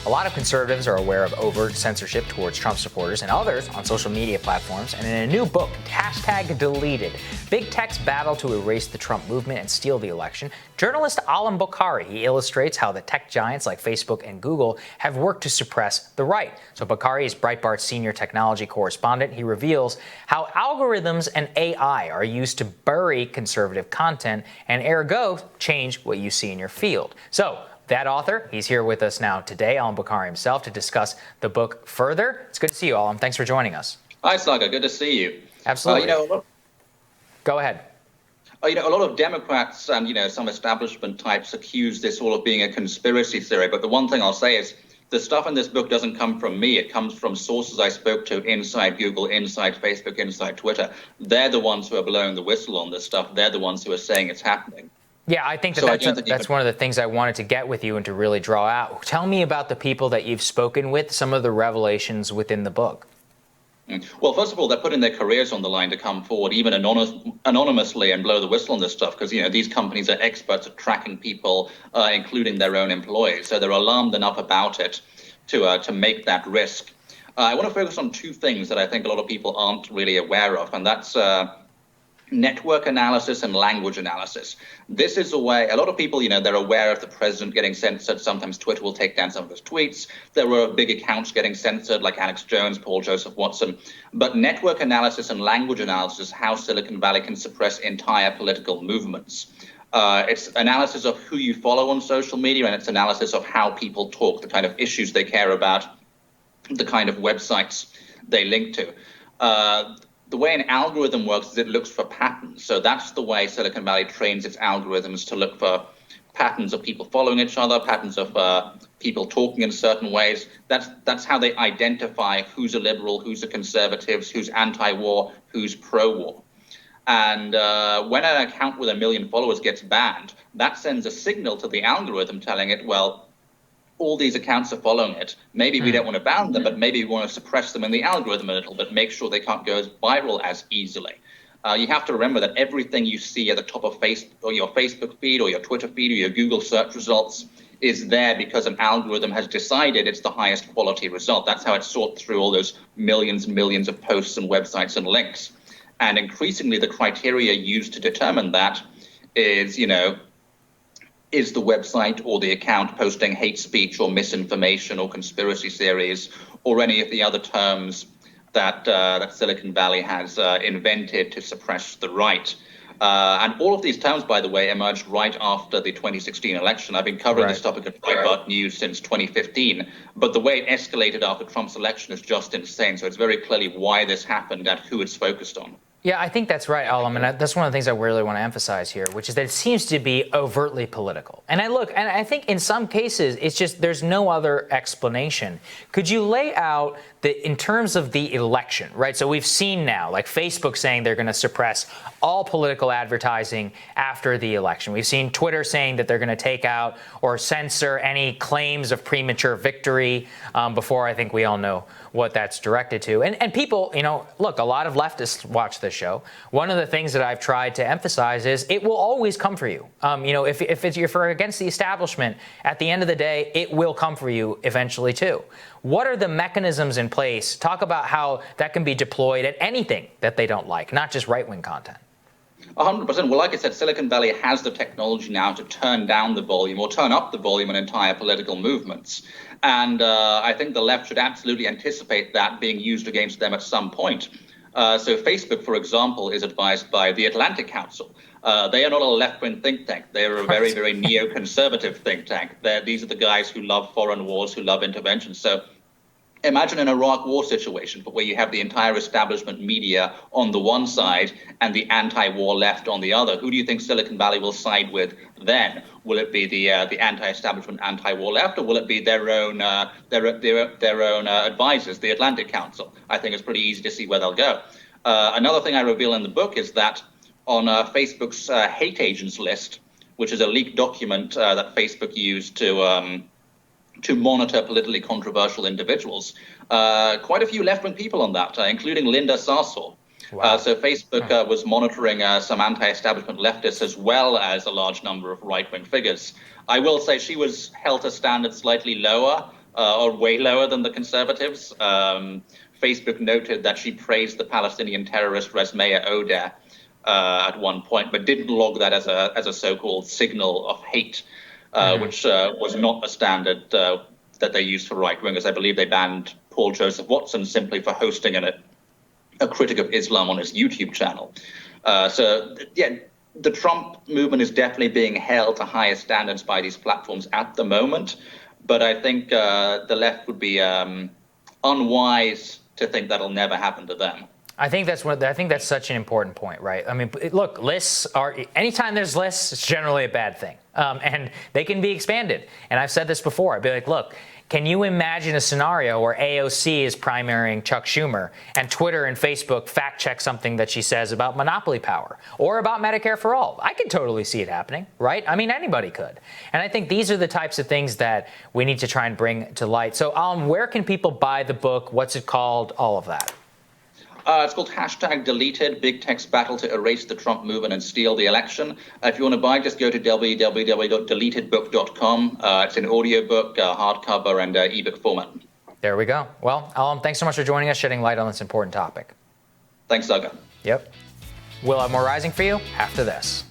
A lot of conservatives are aware of overt censorship towards Trump supporters and others on social media platforms. And in a new book, #Deleted, Big Tech's battle to erase the Trump movement and steal the election, journalist Allum Bokhari, he illustrates how the tech giants like Facebook and Google have worked to suppress the right. So Bokhari is Breitbart's senior technology correspondent. He reveals how algorithms and AI are used to bury conservative content and ergo change what you see in your field. So that author, he's here with us now today, Allum Bokhari himself, to discuss the book further. It's good to see you, Allum. Thanks for joining us. Hi, Saga. Good to see you. Absolutely. Go ahead. A lot of Democrats and, some establishment types accuse this all of being a conspiracy theory. But the one thing I'll say is the stuff in this book doesn't come from me. It comes from sources I spoke to inside Google, inside Facebook, inside Twitter. They're the ones who are blowing the whistle on this stuff. They're the ones who are saying it's happening. Yeah, I think that's one of the things I wanted to get with you and to really draw out. Tell me about the people that you've spoken with, some of the revelations within the book. Well, first of all, they're putting their careers on the line to come forward, even anonymously, and blow the whistle on this stuff, because these companies are experts at tracking people, including their own employees. So they're alarmed enough about it to make that risk. I want to focus on two things that I think a lot of people aren't really aware of, and that's network analysis and language analysis. This is a way, a lot of people, they're aware of the president getting censored. Sometimes Twitter will take down some of his tweets. There were big accounts getting censored, like Alex Jones, Paul Joseph Watson. But network analysis and language analysis is how Silicon Valley can suppress entire political movements. It's analysis of who you follow on social media, and it's analysis of how people talk, the kind of issues they care about, the kind of websites they link to. The way an algorithm works is it looks for patterns. So that's the way Silicon Valley trains its algorithms to look for patterns of people following each other, patterns of people talking in certain ways. That's how they identify who's a liberal, who's a conservative, who's anti-war, who's pro-war. And when an account with 1 million followers gets banned, that sends a signal to the algorithm telling it, well, all these accounts are following it. Maybe we don't want to ban them, but maybe we want to suppress them in the algorithm a little bit, make sure they can't go as viral as easily. You have to remember that everything you see at the top of Facebook, or your Facebook feed, or your Twitter feed, or your Google search results is there because an algorithm has decided it's the highest quality result. That's how it sorts through all those millions and millions of posts and websites and links. And increasingly, the criteria used to determine that is, is the website or the account posting hate speech or misinformation or conspiracy theories or any of the other terms that Silicon Valley has invented to suppress the right. And all of these terms, by the way, emerged right after the 2016 election. I've been covering this topic at Breitbart News since 2015, but the way it escalated after Trump's election is just insane. So it's very clearly why this happened and who it's focused on. Yeah, I think that's right, Allum, and that's one of the things I really want to emphasize here, which is that it seems to be overtly political. And I think in some cases, it's just there's no other explanation. Could you lay out in terms of the election, right? So we've seen now, like Facebook saying they're going to suppress all political advertising after the election. We've seen Twitter saying that they're going to take out or censor any claims of premature victory before I think we all know what that's directed to. And people, look, a lot of leftists watch this show. One of the things that I've tried to emphasize is it will always come for you. If you're against the establishment, at the end of the day, it will come for you eventually too. What are the mechanisms in place? Talk about how that can be deployed at anything that they don't like, not just right-wing content. 100%. Well, like I said, Silicon Valley has the technology now to turn down the volume or turn up the volume in entire political movements. And I think the left should absolutely anticipate that being used against them at some point. So Facebook, for example, is advised by the Atlantic Council. They are not a left-wing think tank. They are a very, very neoconservative think tank. These are the guys who love foreign wars, who love intervention. So imagine an Iraq war situation, but where you have the entire establishment media on the one side and the anti-war left on the other. Who do you think Silicon Valley will side with then? Will it be the anti-establishment, anti-war left, or will it be their own advisors, the Atlantic Council? I think it's pretty easy to see where they'll go. Another thing I reveal in the book is that on Facebook's hate agents list, which is a leaked document that Facebook used to monitor politically controversial individuals. Quite a few left-wing people on that, including Linda Sarsour. Wow. So Facebook was monitoring some anti-establishment leftists as well as a large number of right-wing figures. I will say she was held to standards slightly lower or way lower than the conservatives. Facebook noted that she praised the Palestinian terrorist Resmaya Odeh at one point, but didn't log that as a so-called signal of hate, which was not a standard that they used for right-wingers. I believe they banned Paul Joseph Watson simply for hosting a critic of Islam on his YouTube channel. The Trump movement is definitely being held to higher standards by these platforms at the moment, but I think the left would be unwise to think that'll never happen to them. I think that's such an important point, right? I mean, look, lists are, anytime there's lists, it's generally a bad thing. And they can be expanded. And I've said this before. I'd be like, look, can you imagine a scenario where AOC is primarying Chuck Schumer and Twitter and Facebook fact check something that she says about monopoly power or about Medicare for all? I could totally see it happening, right? I mean, anybody could. And I think these are the types of things that we need to try and bring to light. So, where can people buy the book? What's it called? All of that. It's called #Deleted, Big Tech's Battle to Erase the Trump Movement and Steal the Election. If you want to buy, just go to www.deletedbook.com. It's an audiobook, hardcover, and ebook format. There we go. Well, Allum, thanks so much for joining us, shedding light on this important topic. Thanks, Doug. Yep. We'll have more Rising for you after this.